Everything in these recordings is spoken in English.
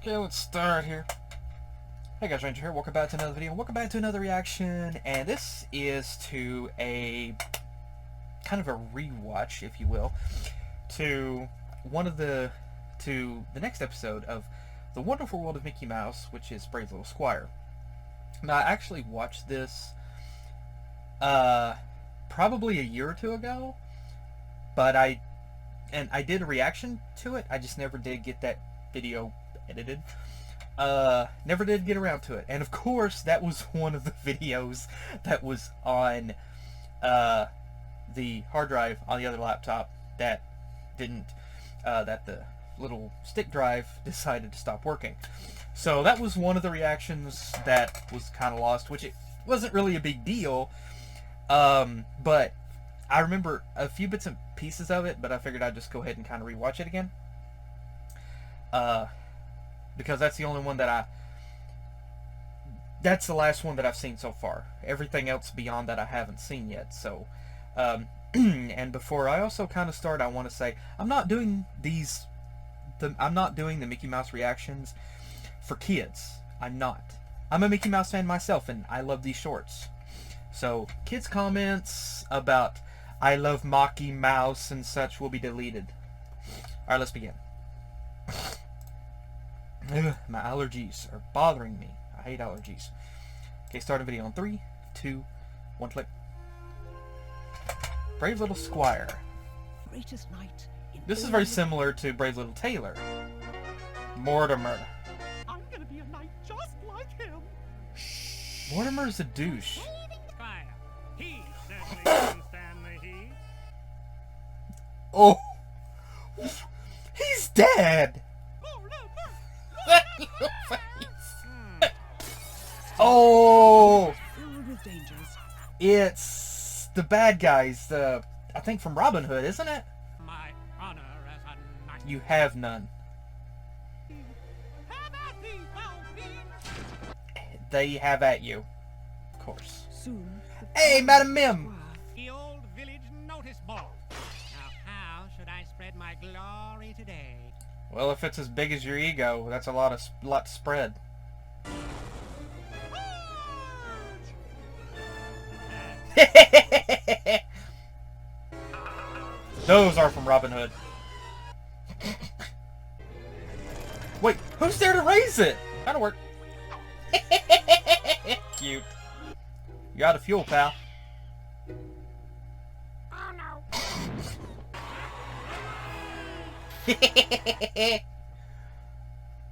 Okay, let's start here. Hey guys, Ranger here. Welcome back to another video. Welcome back to another reaction. And this is to a kind of a rewatch, if you will, to the next episode of The Wonderful World of Mickey Mouse, which is Brave Little Squire. Now, I actually watched this probably a year or two ago, but I did a reaction to it. I just never did get that video edited. Never did get around to it. And of course, that was one of the videos that was on the hard drive on the other laptop that didn't, that the little stick drive decided to stop working. So that was one of the reactions that was kind of lost, which it wasn't really a big deal. But I remember a few bits and pieces of it, but I figured I'd just go ahead and kind of rewatch it again. Because that's the only one that that's the last one that I've seen so far. Everything else beyond that I haven't seen yet. So, and before I also kind of start, I want to say I'm not doing I'm not doing the Mickey Mouse reactions for kids. I'm not. I'm a Mickey Mouse fan myself, and I love these shorts. So, kids' comments about I love Mocky Mouse and such will be deleted. Alright, let's begin. Ugh, my allergies are bothering me. I hate allergies. Okay, starting video on 3, 2, 1, click. Brave Little Squire. Greatest knight in This is all very the- similar to Brave Little Tailor. Mortimer. I'm gonna be a knight just like him. Mortimer's a douche. Squire. He certainly can stand the heat. Oh! He's dead! Oh! Filled with dangers. It's the bad guys, I think from Robin Hood, isn't it? My honor as a knight. You have none. Have at thee, foul fiend. They have at you. Of course. Soon. the Hey, proud Madam Mim! Squire The old village notice board. Now how should I spread my glory today? Well, if it's as big as your ego, that's a lot to spread. Those are from Robin Hood. Wait, who's there to raise it? That'll work. Cute. You out of fuel, pal. Oh no.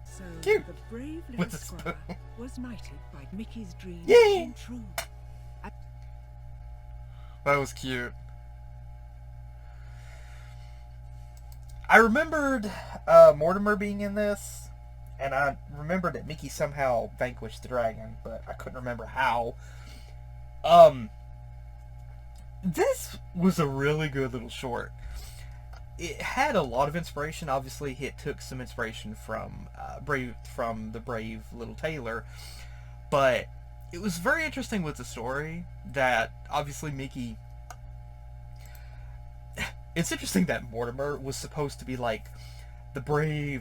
So Cute. the brave little With the squire spoon. was knighted by Mickey's dream Yeah. came true. That was cute. I remembered Mortimer being in this, and I remembered that Mickey somehow vanquished the dragon, but I couldn't remember how. This was a really good little short. It had a lot of inspiration. Obviously, it took some inspiration from the Brave Little Tailor, but it was very interesting with the story that obviously Mickey. It's interesting that Mortimer was supposed to be like the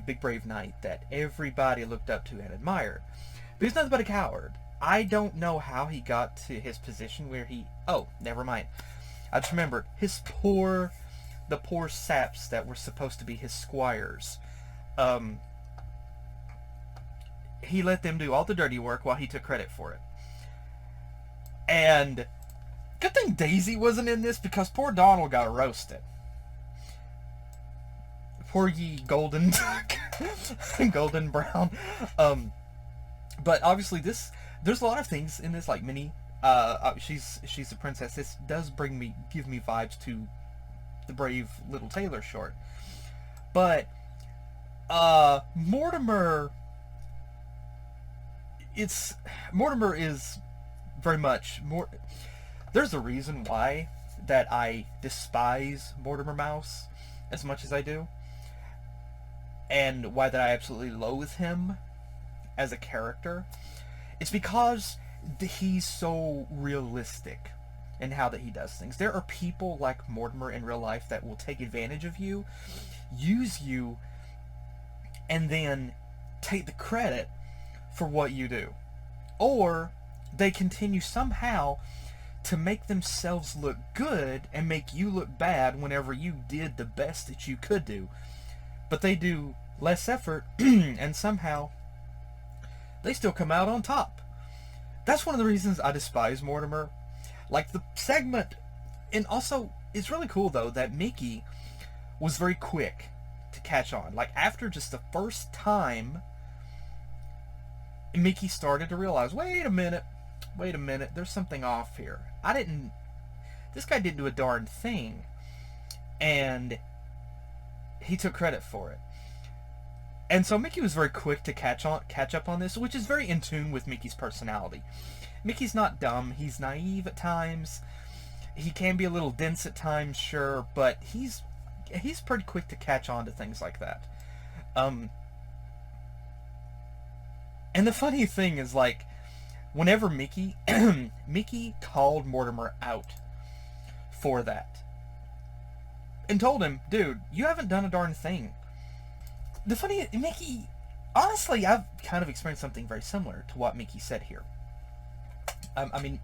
big brave knight that everybody looked up to and admired, but he's nothing but a coward. I don't know how he got to his position where he. Oh, never mind. I just remembered the poor saps that were supposed to be his squires. He let them do all the dirty work while he took credit for it. And good thing Daisy wasn't in this, because poor Donald got roasted. Poor ye golden golden brown. But obviously there's a lot of things in this, like Minnie. She's a princess. This does give me vibes to the Brave Little Tailor short. But Mortimer is very much more. There's a reason why that I despise Mortimer Mouse as much as I do, and why that I absolutely loathe him as a character. It's because he's so realistic in how that he does things. There are people like Mortimer in real life that will take advantage of you, use you, and then take the credit for what you do. Or they continue somehow to make themselves look good and make you look bad whenever you did the best that you could do. But they do less effort and somehow they still come out on top. That's one of the reasons I despise Mortimer. Like the segment, and also it's really cool though that Mickey was very quick to catch on. Like after just the first time, Mickey started to realize, wait a minute, there's something off here. This guy didn't do a darn thing. And he took credit for it. And so Mickey was very quick to catch up on this, which is very in tune with Mickey's personality. Mickey's not dumb, he's naive at times. He can be a little dense at times, sure, but he's pretty quick to catch on to things like that. And the funny thing is, like, whenever Mickey called Mortimer out for that and told him, dude, you haven't done a darn thing. The funny, Mickey, honestly, I've kind of experienced something very similar to what Mickey said here. I mean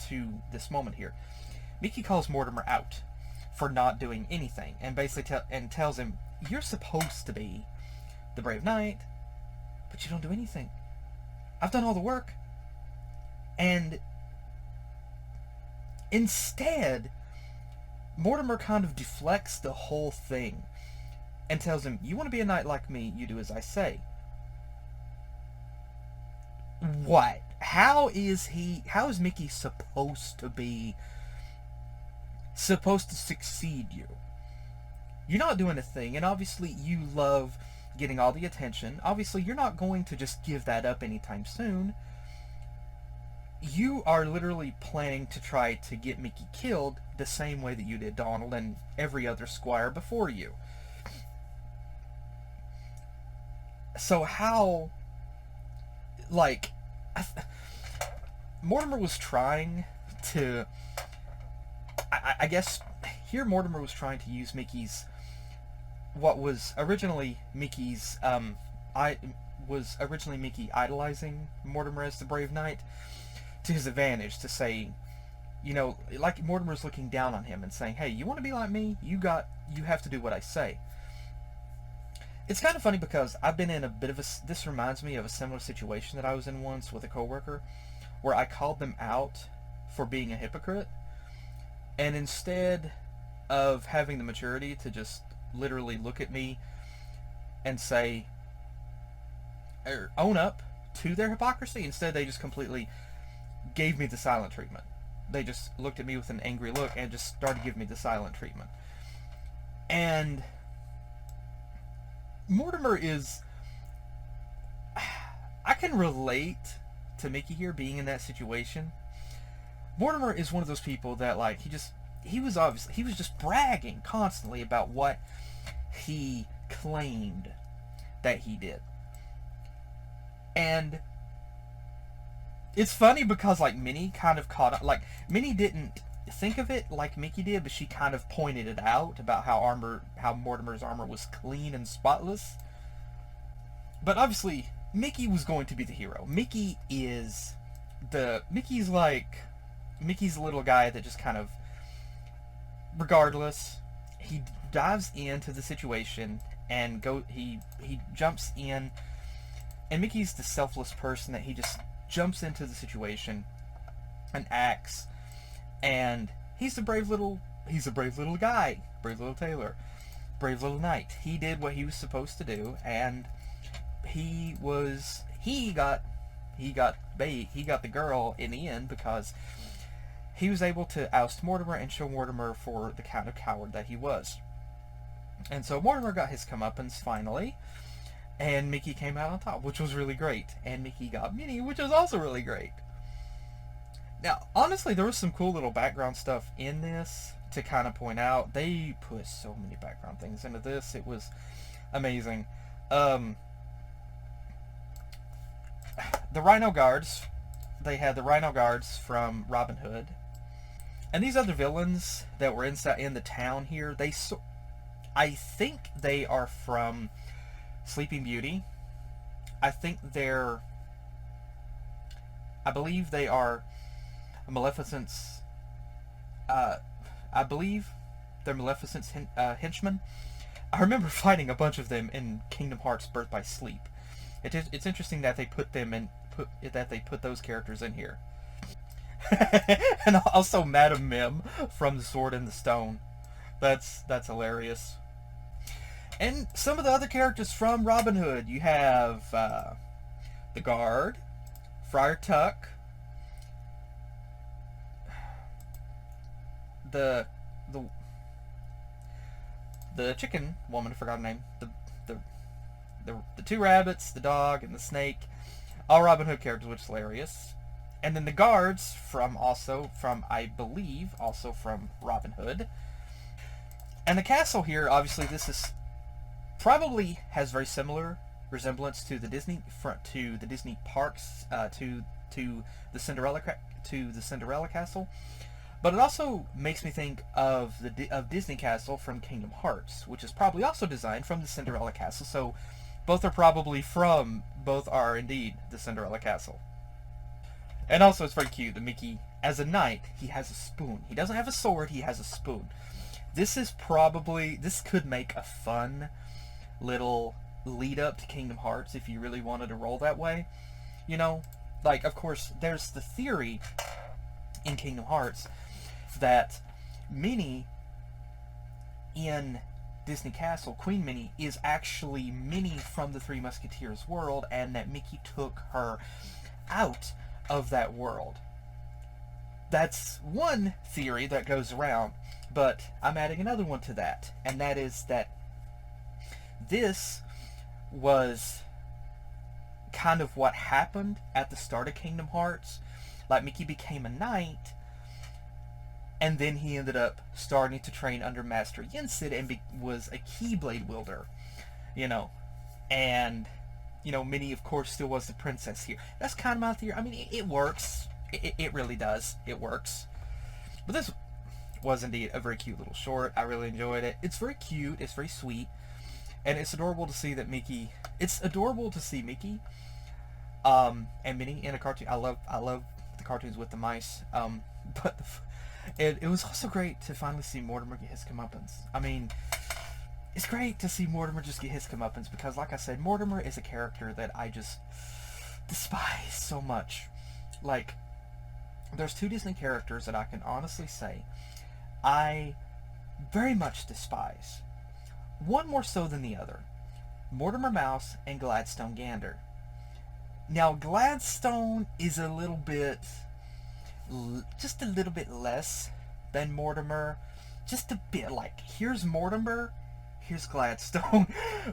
to this moment here. Mickey calls Mortimer out for not doing anything and basically tells him, you're supposed to be the brave knight, but you don't do anything. I've done all the work. And instead, Mortimer kind of deflects the whole thing and tells him, you want to be a knight like me, you do as I say. What? How is Mickey supposed to succeed you? You're not doing a thing, and obviously you love getting all the attention. Obviously you're not going to just give that up anytime soon. You are literally planning to try to get Mickey killed the same way that you did Donald and every other squire before you. So how, like, Mortimer was trying to, I guess, here Mortimer was trying to use what was originally Mickey idolizing Mortimer as the brave knight to his advantage, to say, you know, like Mortimer's looking down on him and saying, hey, you want to be like me? You have to do what I say. It's kind of funny because I've been in this reminds me of a similar situation that I was in once with a coworker where I called them out for being a hypocrite, and instead of having the maturity to just literally look at me and say, or own up to their hypocrisy, instead they just completely gave me the silent treatment. They just looked at me with an angry look and just started giving me the silent treatment. And Mortimer is, I can relate to Mickey here being in that situation. Mortimer is one of those people that, like, he was just bragging constantly about what he claimed that he did. And it's funny because, like, Minnie kind of caught up. Like, Minnie didn't think of it like Mickey did, but she kind of pointed it out about how Mortimer's armor was clean and spotless. But obviously, Mickey was going to be the hero. Mickey's the little guy that just kind of, regardless, he dives into the situation and he jumps in, and Mickey's the selfless person that he just jumps into the situation and acts, and he's a brave little guy, brave little tailor, brave little knight. He did what he was supposed to do, and he got the girl in the end because he was able to oust Mortimer and show Mortimer for the kind of coward that he was. And so Mortimer got his comeuppance finally, and Mickey came out on top, which was really great. And Mickey got Minnie, which was also really great. Now, honestly, there was some cool little background stuff in this to kind of point out. They put so many background things into this. It was amazing. The Rhino Guards, they had the Rhino Guards from Robin Hood. And these other villains that were in the town here, I think they are from Sleeping Beauty. I think I believe they are Maleficent's. Uh, I believe they're Maleficent's henchmen. I remember fighting a bunch of them in Kingdom Hearts: Birth by Sleep. It's interesting that they put those characters in here. And also Madame Mim from The Sword in the Stone. That's hilarious. And some of the other characters from Robin Hood. You have the Guard, Friar Tuck, the the the chicken woman. I forgot her name. The the two rabbits, the dog, and the snake. All Robin Hood characters, which is hilarious. And then the guards I believe, also from Robin Hood. And the castle here, obviously, this is probably has very similar resemblance to the Disney parks, to the Cinderella castle. But it also makes me think of of Disney Castle from Kingdom Hearts, which is probably also designed from the Cinderella castle. So both are indeed the Cinderella castle. And also it's very cute that Mickey, as a knight, he has a spoon. He doesn't have a sword, he has a spoon. This could make a fun little lead up to Kingdom Hearts if you really wanted to roll that way. You know, like, of course, there's the theory in Kingdom Hearts that Minnie in Disney Castle, Queen Minnie, is actually Minnie from the Three Musketeers world, and that Mickey took her out of that world. That's one theory that goes around, but I'm adding another one to that, and that is that this was kind of what happened at the start of Kingdom Hearts. Like, Mickey became a knight, and then he ended up starting to train under Master Yensid and was a Keyblade wielder, you know. And, you know, Minnie, of course, still was the princess here. That's kind of my theory. I mean, it works. It really does. It works. But this was indeed a very cute little short. I really enjoyed it. It's very cute. It's very sweet. And it's adorable to see that Mickey... It's adorable to see Mickey and Minnie in a cartoon. I love the cartoons with the mice. But it was also great to finally see Mortimer get his comeuppance. I mean, it's great to see Mortimer just get his comeuppance because, like I said, Mortimer is a character that I just despise so much. Like, there's two Disney characters that I can honestly say I very much despise. One more so than the other. Mortimer Mouse and Gladstone Gander. Now, Gladstone is a little bit... just a little bit less than Mortimer. Just a bit. Like, here's Mortimer, here's Gladstone.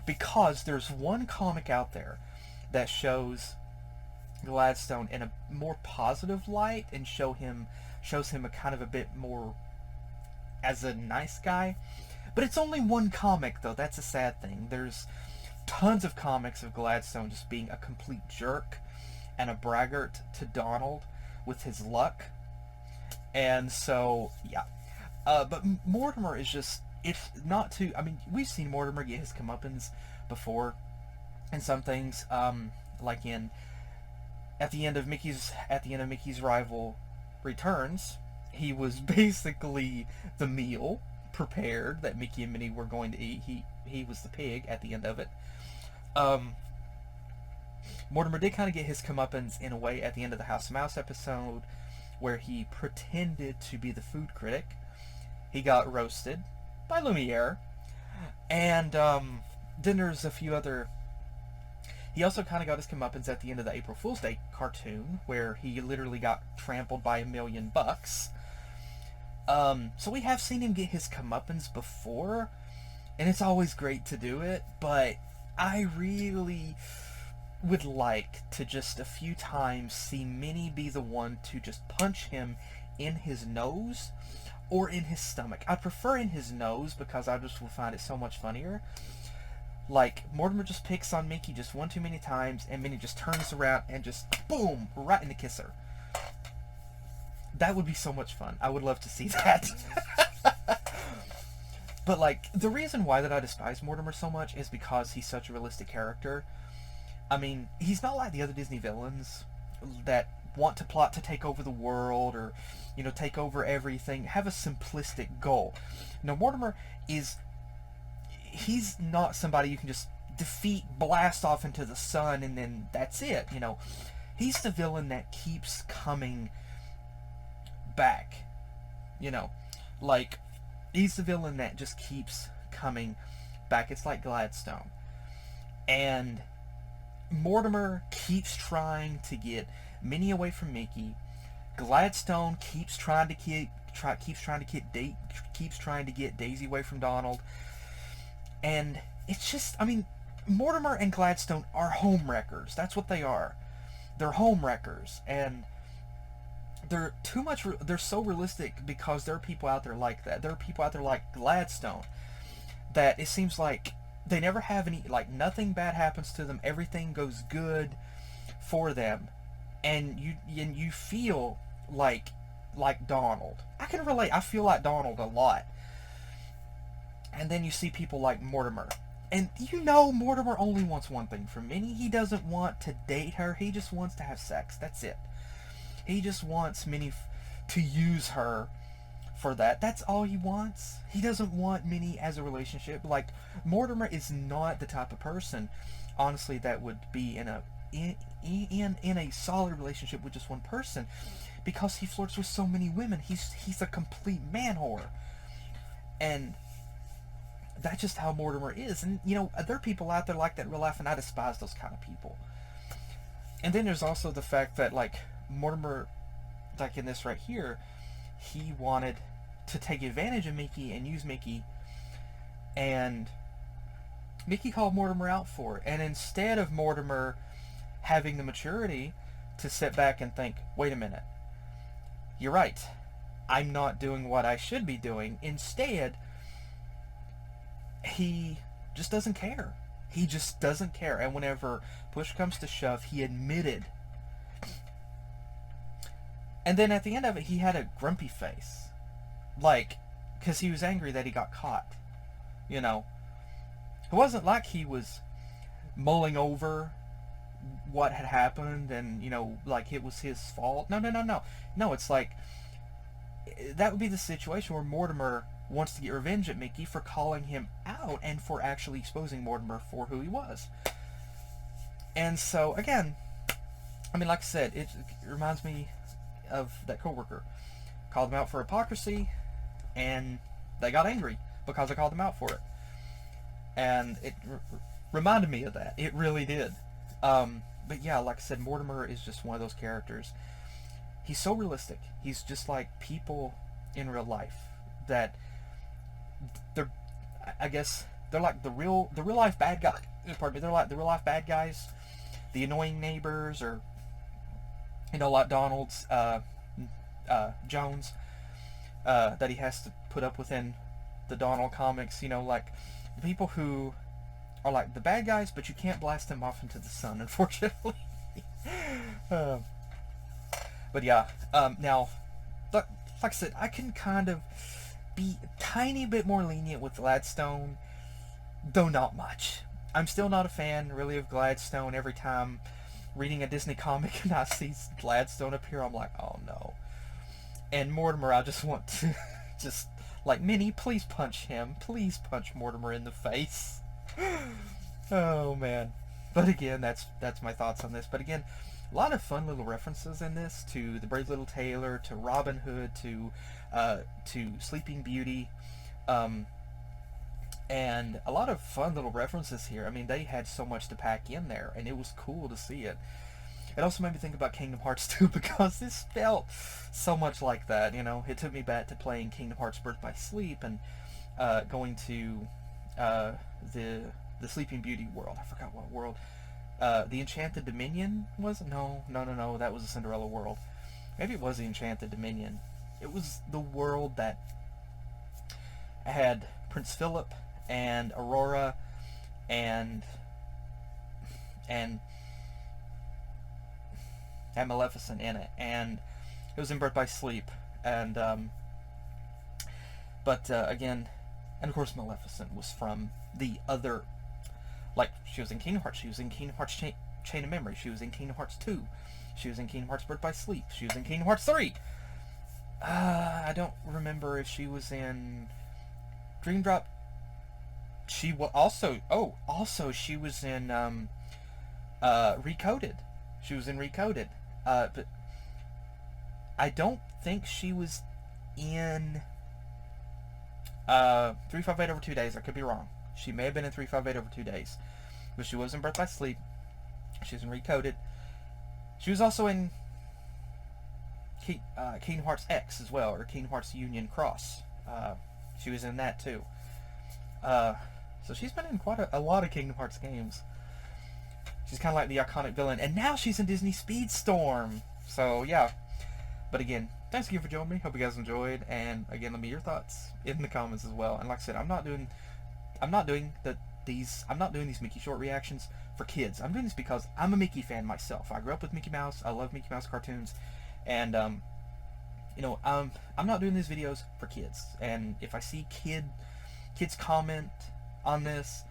Because there's one comic out there that shows Gladstone in a more positive light and shows him a kind of a bit more as a nice guy. But it's only one comic, though. That's a sad thing. There's tons of comics of Gladstone just being a complete jerk and a braggart to Donald with his luck. And so, yeah. But Mortimer is just, if not to, I mean, we've seen Mortimer get his comeuppance before in some things, like at the end of Mickey's Rival Returns, he was basically the meal prepared that Mickey and Minnie were going to eat. He was the pig at the end of it. Mortimer did kind of get his comeuppance in a way at the end of the House of Mouse episode, where he pretended to be the food critic. He got roasted by Lumiere. And then there's a few other... He also kind of got his comeuppance at the end of the April Fool's Day cartoon, where he literally got trampled by $1,000,000. So we have seen him get his comeuppance before, and it's always great to do it, but I really would like to just a few times see Minnie be the one to just punch him in his nose or in his stomach. I prefer in his nose because I just will find it so much funnier. Like, Mortimer just picks on Mickey just one too many times, and Minnie just turns around and just, boom, right in the kisser. That would be so much fun. I would love to see that. But, like, the reason why that I despise Mortimer so much is because he's such a realistic character. I mean, he's not like the other Disney villains that want to plot to take over the world or, take over everything, have a simplistic goal. No, Mortimer is, he's not somebody you can just defeat, blast off into the sun, and then that's it, He's the villain that keeps coming back, like, he's the villain that just keeps coming back. It's like Gladstone. And Mortimer keeps trying to get Minnie away from Mickey. Gladstone keeps trying to get Daisy away from Donald. And it's just, I mean, Mortimer and Gladstone are home wreckers. That's what they are. They're home wreckers, and they're they're so realistic because there are people out there like that. There are people out there like Gladstone that it seems like they never have any, like, nothing bad happens to them. Everything goes good for them, and you feel like Donald. I can relate. I feel like Donald a lot. And then you see people like Mortimer. And Mortimer only wants one thing from Minnie. He doesn't want to date her. He just wants to have sex. That's it. He just wants Minnie to use her for that. That's all he wants. He doesn't want Minnie as a relationship. Like, Mortimer is not the type of person, honestly, that would be in a solid relationship with just one person, because he flirts with so many women. He's a complete man whore. And that's just how Mortimer is. And, there are people out there like that in real life, and I despise those kind of people. And then there's also the fact that, like, Mortimer, like in this right here, he wanted to take advantage of Mickey and use Mickey, and Mickey called Mortimer out for it. And instead of Mortimer having the maturity to sit back and think, wait a minute, you're right, I'm not doing what I should be doing. Instead, he just doesn't care. He just doesn't care. And whenever push comes to shove, he admitted. And then at the end of it, he had a grumpy face. Like, because he was angry that he got caught. It wasn't like he was mulling over what had happened and, like it was his fault. No. No, it's like, that would be the situation where Mortimer wants to get revenge at Mickey for calling him out and for actually exposing Mortimer for who he was. And so, again, I mean, like I said, it reminds me of that coworker. Called them out for hypocrisy, and they got angry because I called them out for it. And it reminded me of that. It really did. But yeah, like I said, Mortimer is just one of those characters. He's so realistic. He's just like people in real life that I guess they're like the real life bad guy. Pardon me. They're like the real life bad guys, the annoying neighbors, or like Donald's Jones that he has to put up with in the Donald comics. Like the people who are like the bad guys, but you can't blast them off into the sun, unfortunately. But yeah, now, like I said, I can kind of be a tiny bit more lenient with Gladstone, though not much. I'm still not a fan, really, of Gladstone. Every time reading a Disney comic and I see Gladstone appear, I'm like, oh no. And Mortimer, I just want to like, Minnie, please punch him. Please punch Mortimer in the face. Oh man. But again, that's my thoughts on this. But again, a lot of fun little references in this to The Brave Little Tailor, to Robin Hood, to Sleeping Beauty, and a lot of fun little references here. I mean, they had so much to pack in there, and it was cool to see it. It also made me think about Kingdom Hearts 2 because this felt so much like that. It took me back to playing Kingdom Hearts Birth by Sleep and going to the Sleeping Beauty world. I forgot what world. The Enchanted Dominion was? No, that was the Cinderella world. Maybe it was the Enchanted Dominion. It was the world that had Prince Philip and Aurora and Maleficent in it, and it was in Birth by Sleep, and again, and of course Maleficent was from the other, like, she was in Kingdom Hearts, she was in Kingdom Hearts Chain of Memory. She was in Kingdom Hearts 2. She was in Kingdom Hearts Birth by Sleep. She was in Kingdom Hearts 3. I don't remember if she was in Dream Drop. She was also... Oh, also she was in Recoded. She was in Recoded. But I don't think she was in 358 over 2 days. I could be wrong. She may have been in 358 over 2 days. But she was in Birth by Sleep. She was in Recoded. She was also in Kingdom Hearts X as well, or Kingdom Hearts Union Cross. She was in that too. So she's been in quite a lot of Kingdom Hearts games. She's kind of like the iconic villain. And now she's in Disney Speedstorm. So, yeah. But again, thanks again for joining me. Hope you guys enjoyed. And again, let me know your thoughts in the comments as well. And like I said, I'm not doing these Mickey short reactions for kids. I'm doing this because I'm a Mickey fan myself. I grew up with Mickey Mouse. I love Mickey Mouse cartoons. And, you know, I'm not doing these videos for kids. And if I see kids comment on this,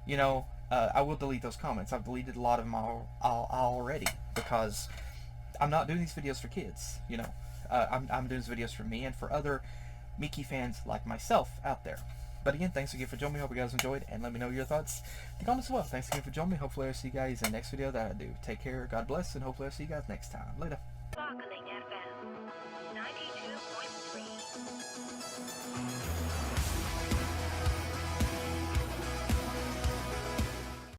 you know, I will delete those comments. I've deleted a lot of them already because I'm not doing these videos for kids. You know, I'm doing these videos for me and for other Mickey fans like myself out there. But again, thanks again for joining me. Hope you guys enjoyed, and let me know your thoughts in the comments as well. Thanks again for joining me. Hopefully I'll see you guys in the next video that I do. Take care, God bless, and hopefully I'll see you guys next time. Later. Sparkling